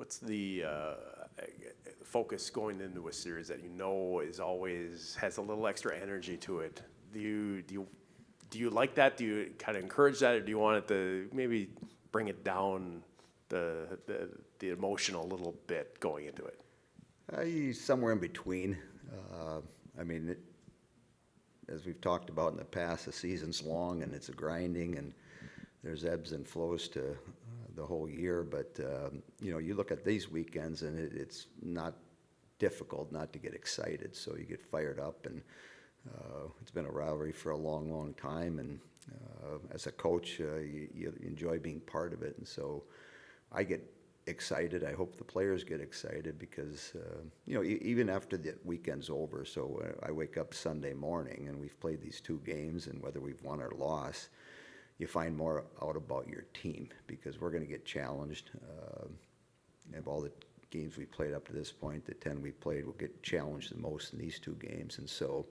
What's the focus going into a series that is always has a little extra energy to it? Do you like that? Do you kind of encourage that, or do you want it to maybe bring it down the emotion a little bit going into it? Somewhere in between. I mean, as we've talked about in the past, the season's long and it's a grinding, and there's ebbs and flows to the whole year. But you look at these weekends, and it's not difficult not to get excited. So you get fired up, and it's been a rivalry for a long, long time. And as a coach, you enjoy being part of it, and so I get excited. I hope the players get excited because, even after the weekend's over, so I wake up Sunday morning and we've played these two games, and whether we've won or lost, you find more out about your team because we're going to get challenged. Of all the games we played up to this point, the 10 we played, we'll get challenged the most in these two games. And so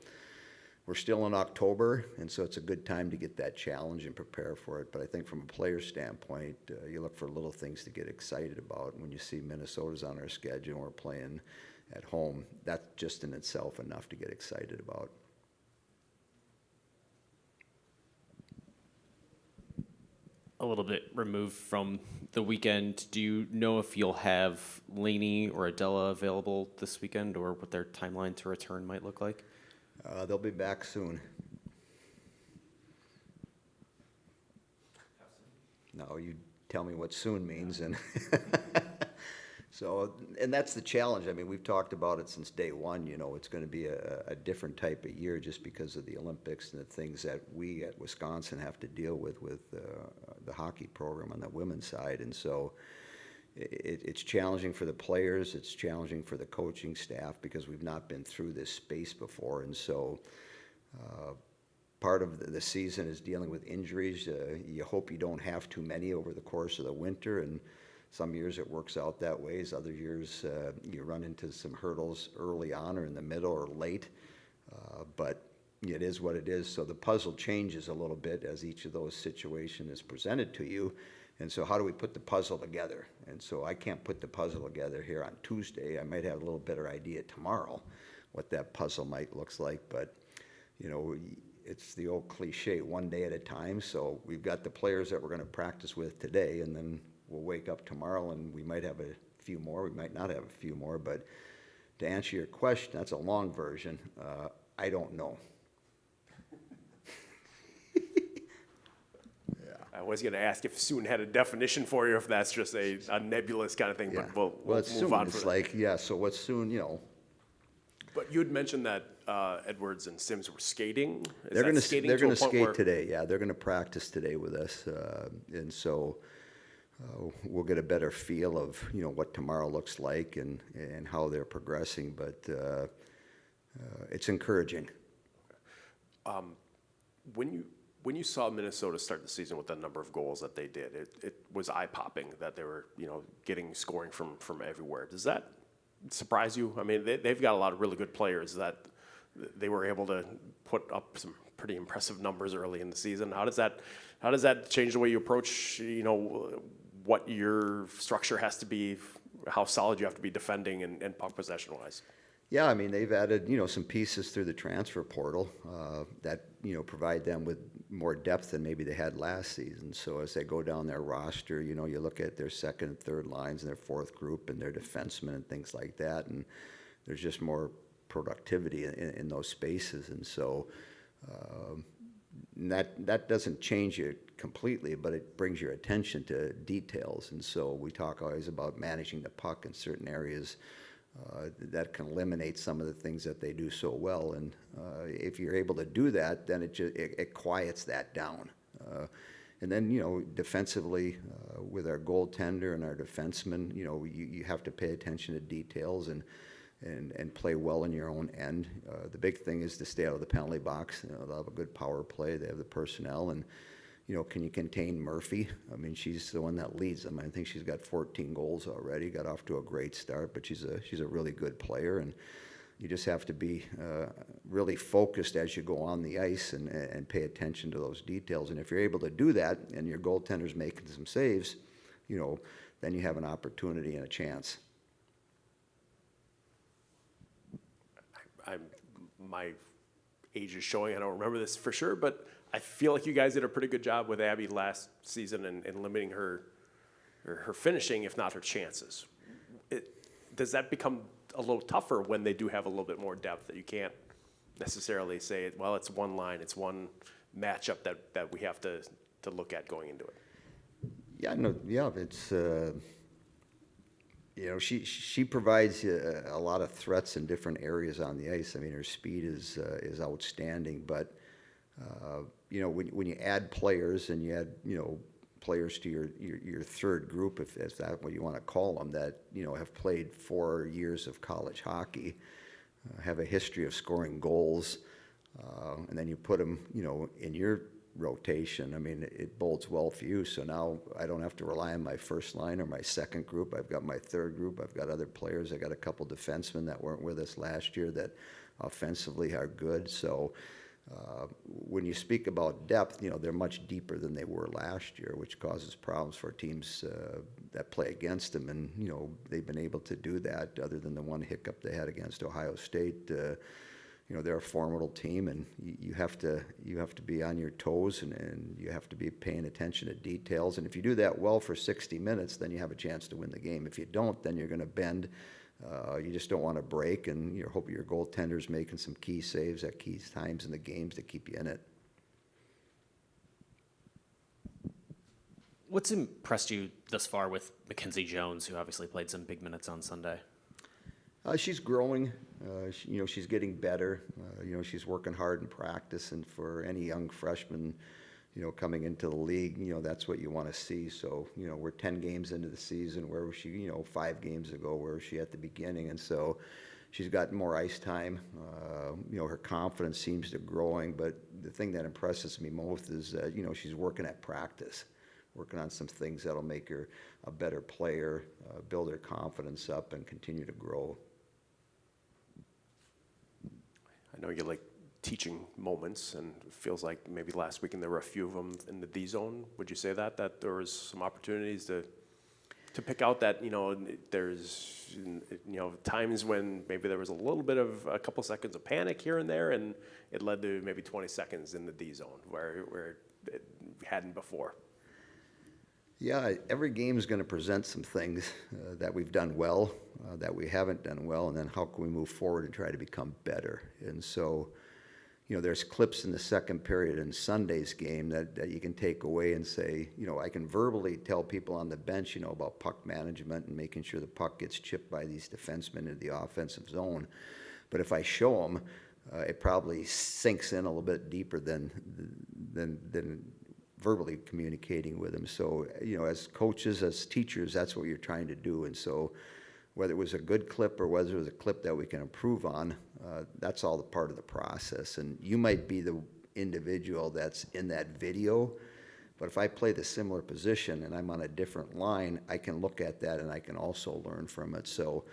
we're still in October, and so it's a good time to get that challenge and prepare for it. But I think from a player standpoint, you look for little things to get excited about. When you see Minnesota's on our schedule and we're playing at home, that's just in itself enough to get excited about. A little bit removed from the weekend, do you know if you'll have Laney or Adela available this weekend, or what their timeline to return might look like? They'll be back soon. No, you tell me what soon means, and and that's the challenge. I mean, we've talked about it since day one. It's going to be a different type of year just because of the Olympics and the things that we at Wisconsin have to deal with the hockey program on the women's side, and so it's challenging for the players. It's challenging for the coaching staff because we've not been through this space before. And so part of the season is dealing with injuries. You hope you don't have too many over the course of the winter. And some years it works out that way. Other years you run into some hurdles early on or in the middle or late. But it is what it is. So the puzzle changes a little bit as each of those situations is presented to you. And so how do we put the puzzle together? And so I can't put the puzzle together here on Tuesday. I might have a little better idea tomorrow what that puzzle might look like. But, it's the old cliche, one day at a time. So we've got the players that we're going to practice with today, and then we'll wake up tomorrow and we might have a few more. We might not have a few more. But to answer your question, that's a long version. I don't know. I was going to ask if soon had a definition for you, if that's just a nebulous kind of thing, but we'll it's move soon. on. It's like, so what's soon, But you had mentioned that Edwards and Sims were skating. They're going to skate today. Yeah, they're going to practice today with us, and so we'll get a better feel of what tomorrow looks like and how they're progressing. But it's encouraging. When you saw Minnesota start the season with the number of goals that they did, it was eye-popping that they were getting scoring from everywhere. Does that surprise you? I mean, they've got a lot of really good players that they were able to put up some pretty impressive numbers early in the season. How does that change the way you approach what your structure has to be, how solid you have to be defending and puck possession wise? Yeah, I mean, they've added, some pieces through the transfer portal that, provide them with more depth than maybe they had last season. So as they go down their roster, you look at their second and third lines and their fourth group and their defensemen and things like that, and there's just more productivity in those spaces. And so that doesn't change you completely, but it brings your attention to details. And so we talk always about managing the puck in certain areas. That can eliminate some of the things that they do so well, and if you're able to do that, then it quiets that down. And then defensively, with our goaltender and our defensemen, you have to pay attention to details and play well in your own end. The big thing is to stay out of the penalty box. They'll have a good power play. They have the personnel, and can you contain Murphy? I mean, she's the one that leads them. I think she's got 14 goals already, got off to a great start, but she's a really good player, and you just have to be really focused as you go on the ice and pay attention to those details. And if you're able to do that and your goaltender's making some saves, then you have an opportunity and a chance. My age is showing. I don't remember this for sure, but I feel like you guys did a pretty good job with Abby last season and limiting her finishing, if not her chances. Does that become a little tougher when they do have a little bit more depth that you can't necessarily say, well, it's one line, it's one matchup that we have to look at going into it? It's she provides a lot of threats in different areas on the ice. I mean, her speed is outstanding, but when you add players and you add players to your third group, if that's what you want to call them, that have played 4 years of college hockey, have a history of scoring goals, and then you put them in your rotation. I mean, it bodes well for you. So now I don't have to rely on my first line or my second group. I've got my third group. I've got other players. I got a couple defensemen that weren't with us last year that offensively are good. So when you speak about depth, they're much deeper than they were last year, which causes problems for teams that play against them. And they've been able to do that. Other than the one hiccup they had against Ohio State, they're a formidable team, and you have to be on your toes, and you have to be paying attention to details. And if you do that well for 60 minutes, then you have a chance to win the game. If you don't, then you're going to bend. You just don't want to break, and you hope your goaltender's making some key saves at key times in the games to keep you in it. What's impressed you thus far with Mackenzie Jones, who obviously played some big minutes on Sunday? She's growing. She's getting better. She's working hard in practice, and for any young freshman, coming into the league, that's what you want to see. So, we're 10 games into the season. Where was she, 5 games ago? Where was she at the beginning? And so she's got more ice time. Her confidence seems to growing. But the thing that impresses me most is that, she's working at practice, working on some things that'll make her a better player, build her confidence up, and continue to grow. I know you like teaching moments, and it feels like maybe last weekend there were a few of them in the D zone. Would you say that there was some opportunities to pick out that there's times when maybe there was a couple seconds of panic here and there, and it led to maybe 20 seconds in the D zone where it hadn't before? Yeah, every game is going to present some things that we've done well, that we haven't done well, and then how can we move forward and try to become better. And so, there's clips in the second period in Sunday's game that you can take away and say, I can verbally tell people on the bench, about puck management and making sure the puck gets chipped by these defensemen into the offensive zone. But if I show them, it probably sinks in a little bit deeper than verbally communicating with them. So, as coaches, as teachers, that's what you're trying to do. And so whether it was a good clip or whether it was a clip that we can improve on, that's all the part of the process. And you might be the individual that's in that video, but if I play the similar position and I'm on a different line, I can look at that and I can also learn from it. So,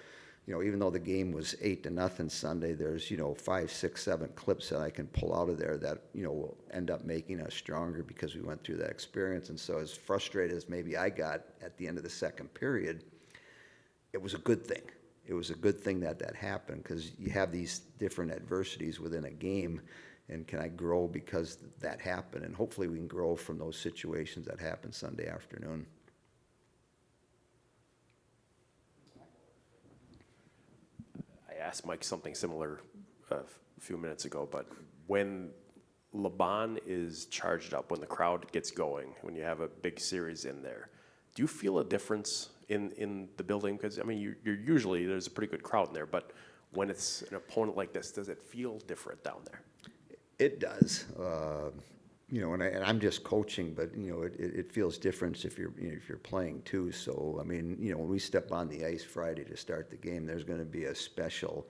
even though the game was 8-0 Sunday, there's, 5, 6, 7 clips that I can pull out of there that, will end up making us stronger because we went through that experience. And so as frustrated as maybe I got at the end of the second period, it was a good thing. It was a good thing that happened, because you have these different adversities within a game, and can I grow because that happened? And hopefully we can grow from those situations that happened Sunday afternoon. I asked Mike something similar a few minutes ago, but when Laban is charged up, when the crowd gets going, when you have a big series in there, do you feel a difference in the building? Because, you're usually, there's a pretty good crowd in there, but when it's an opponent like this, does it feel different down there? It does. And I'm just coaching, but, it feels different if you're playing too. So, when we step on the ice Friday to start the game, there's going to be a special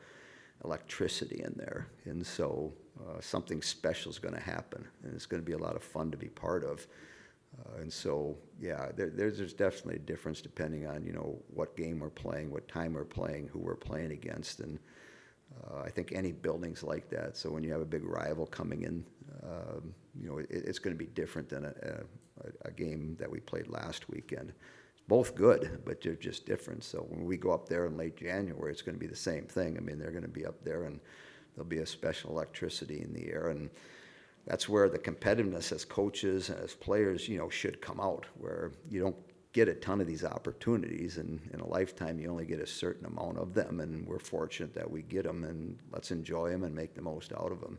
electricity in there. And so something special is going to happen, and it's going to be a lot of fun to be part of. And so, there's definitely a difference depending on, what game we're playing, what time we're playing, who we're playing against. And I think any building's like that. So when you have a big rival coming in, it's going to be different than a game that we played last weekend. both good, but they're just different. So when we go up there in late January, it's going to be the same thing. I mean, they're going to be up there, and there'll be a special electricity in the air, and that's where the competitiveness as coaches and as players, should come out, where you don't get a ton of these opportunities, and in a lifetime you only get a certain amount of them, and we're fortunate that we get them, and let's enjoy them and make the most out of them.